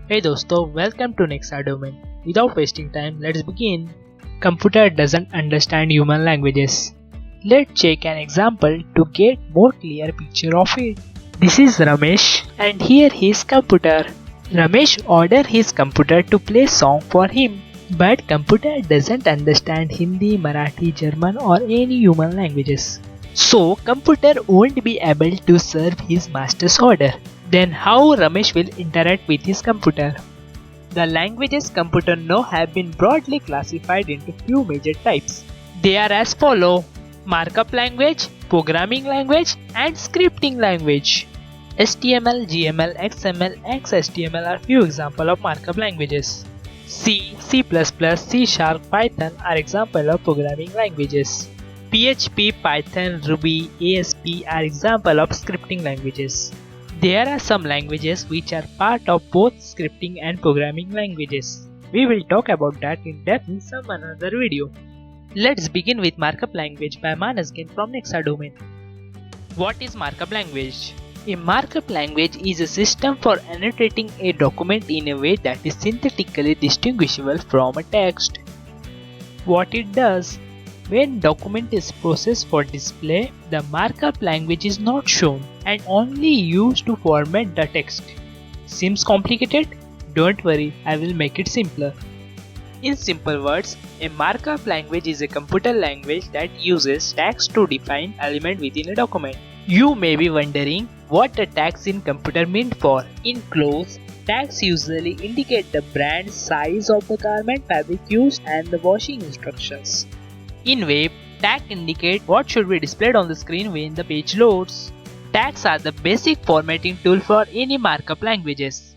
Hey दोस्तों, welcome to Nexa Domain. Without wasting time, let's begin. Computer doesn't understand human languages. Let's check an example to get more clear picture of it. This is Ramesh and here his computer. Ramesh ordered his computer to play song for him. But computer doesn't understand Hindi, Marathi, German or any human languages. So computer won't be able to serve his master's order. Then how Ramesh will interact with his computer? The languages computer know have been broadly classified into few major types. They are as follow: markup language, programming language and scripting language. HTML, GML, XML, XHTML are few examples of markup languages. C, C++, C#, Python are examples of programming languages. PHP, Python, Ruby, ASP are examples of scripting languages. There are some languages which are part of both scripting and programming languages. We will talk about that in depth in some another video. Let's begin with markup language by Manas Gain from Nexa Domain. What is markup language? A markup language is a system for annotating a document in a way that is synthetically distinguishable from a text. What it does? When document is processed for display, the markup language is not shown and only used to format the text. Seems complicated? Don't worry, I will make it simpler. In simple words, a markup language is a computer language that uses tags to define elements within a document. You may be wondering what the tags in computer meant for. In clothes, tags usually indicate the brand, size of the garment, fabric used and the washing instructions. In web, tags indicate what should be displayed on the screen when the page loads. Tags are the basic formatting tool for any markup languages.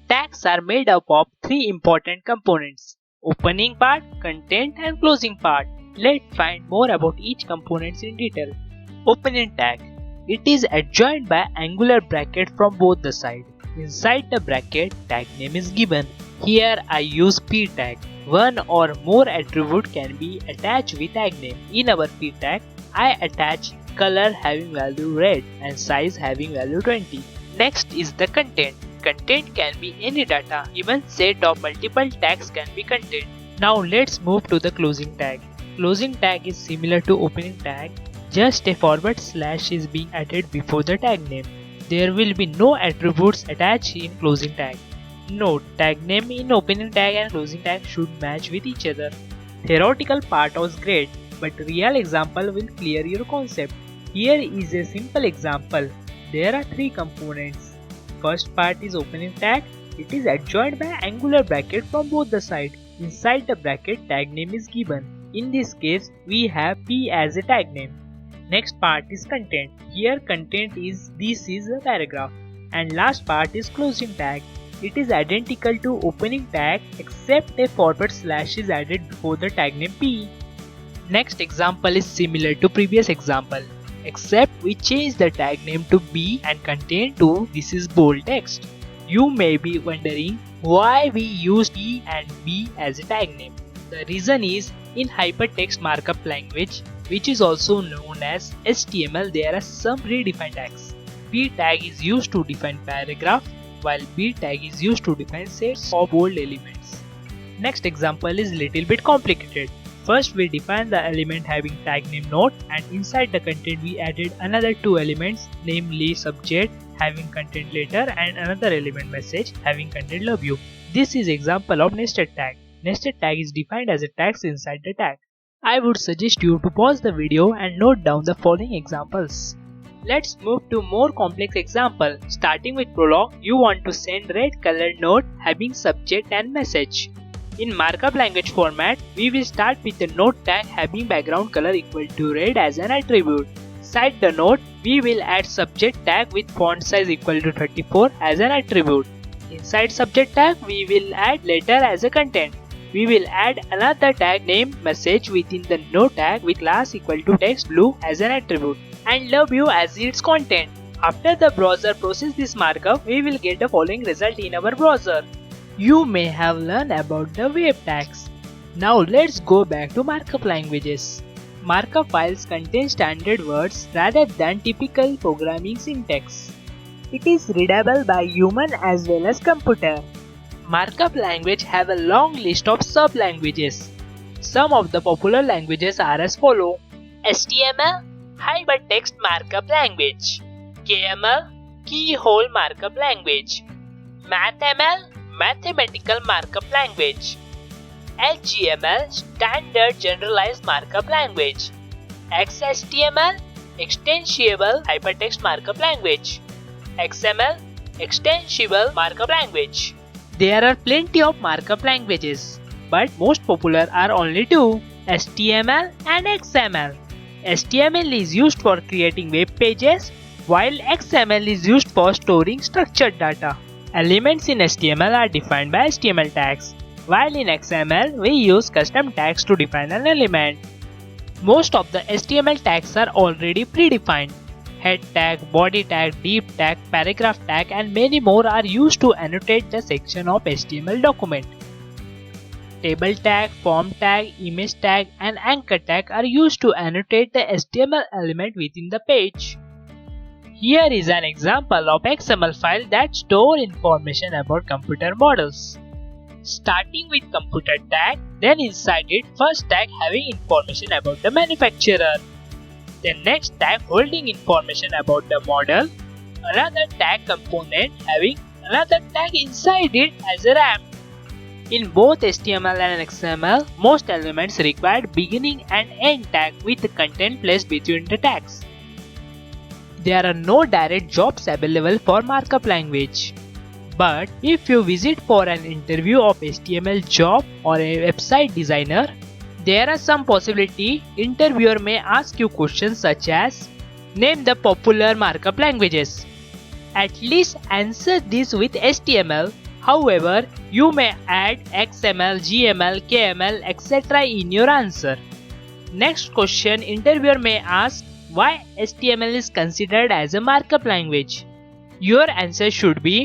Tags are made up of three important components: opening part, content and closing part. Let's find more about each component in detail. Opening tag. It is adjoined by angular bracket from both the sides. Inside the bracket, tag name is given. Here I use p tag. One or more attribute can be attached with tag name. In our p tag, I attach color having value red and size having value 20. Next is the content. Content can be any data. Even set of multiple tags can be content. Now let's move to the closing tag. Closing tag is similar to opening tag. Just a forward slash is being added before the tag name. There will be no attributes attached in closing tag. Note, tag name in opening tag and closing tag should match with each other. Theoretical part was great, but real example will clear your concept. Here is a simple example. There are three components. First part is opening tag. It is adjoined by angular bracket from both the sides. Inside the bracket, tag name is given. In this case, we have p as a tag name. Next part is content. Here content is this is a paragraph. And last part is closing tag. It is identical to opening tag except a forward slash is added before the tag name p. Next example is similar to previous example, except we change the tag name to b and content to this is bold text. You may be wondering why we use p and b as a tag name. The reason is in hypertext markup language, which is also known as HTML, there are some predefined tags. P tag is used to define paragraph, while B tag is used to define sets of bold elements. Next example is little bit complicated. First we define the element having tag name note and inside the content we added another two elements, namely subject having content letter and another element message having content love you. This is example of nested tag. Nested tag is defined as a tags inside the tag. I would suggest you to pause the video and note down the following examples. Let's move to more complex example. Starting with prologue, you want to send red colored note having subject and message. In markup language format, we will start with the note tag having background color equal to red as an attribute. Inside the note, we will add subject tag with font size equal to 34 as an attribute. Inside subject tag, we will add letter as a content. We will add another tag name message within the note tag with class equal to text blue as an attribute and love you as its content. After the browser processes this markup, we will get the following result in our browser. You may have learned about the web tags. Now let's go back to markup languages. Markup files contain standard words rather than typical programming syntax. It is readable by human as well as computer. Markup language have a long list of sub-languages. Some of the popular languages are as follow: HTML, Hypertext Markup Language; KML, Keyhole Markup Language; MathML, Mathematical Markup Language; HGML, Standard Generalized Markup Language; XHTML, Extensible Hypertext Markup Language; XML, Extensible Markup Language. There are plenty of markup languages, but most popular are only two: HTML and XML. HTML is used for creating web pages, while XML is used for storing structured data. Elements in HTML are defined by HTML tags, while in XML we use custom tags to define an element. Most of the HTML tags are already predefined. Head tag, body tag, div tag, paragraph tag and many more are used to annotate the section of HTML document. Table tag, form tag, image tag and anchor tag are used to annotate the HTML element within the page. Here is an example of XML file that store information about computer models. Starting with computer tag, then inside it first tag having information about the manufacturer. Then next tag holding information about the model, another tag component having another tag inside it as a wrap. In both HTML and XML, most elements require beginning and end tag with the content placed between the tags. There are no direct jobs available for markup language. But if you visit for an interview of HTML job or a website designer, there are some possibility interviewer may ask you questions such as: name the popular markup languages. At least answer this with HTML. However, you may add XML, GML, KML, etc. in your answer. Next question, interviewer may ask why HTML is considered as a markup language. Your answer should be: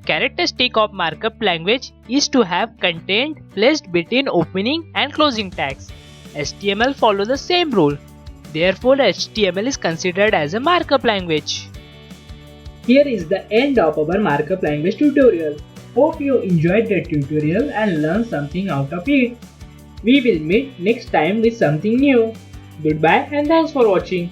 characteristic of markup language is to have content placed between opening and closing tags. HTML follows the same rule. Therefore, HTML is considered as a markup language. Here is the end of our markup language tutorial. Hope you enjoyed the tutorial and learned something out of it. We will meet next time with something new. Goodbye and thanks for watching.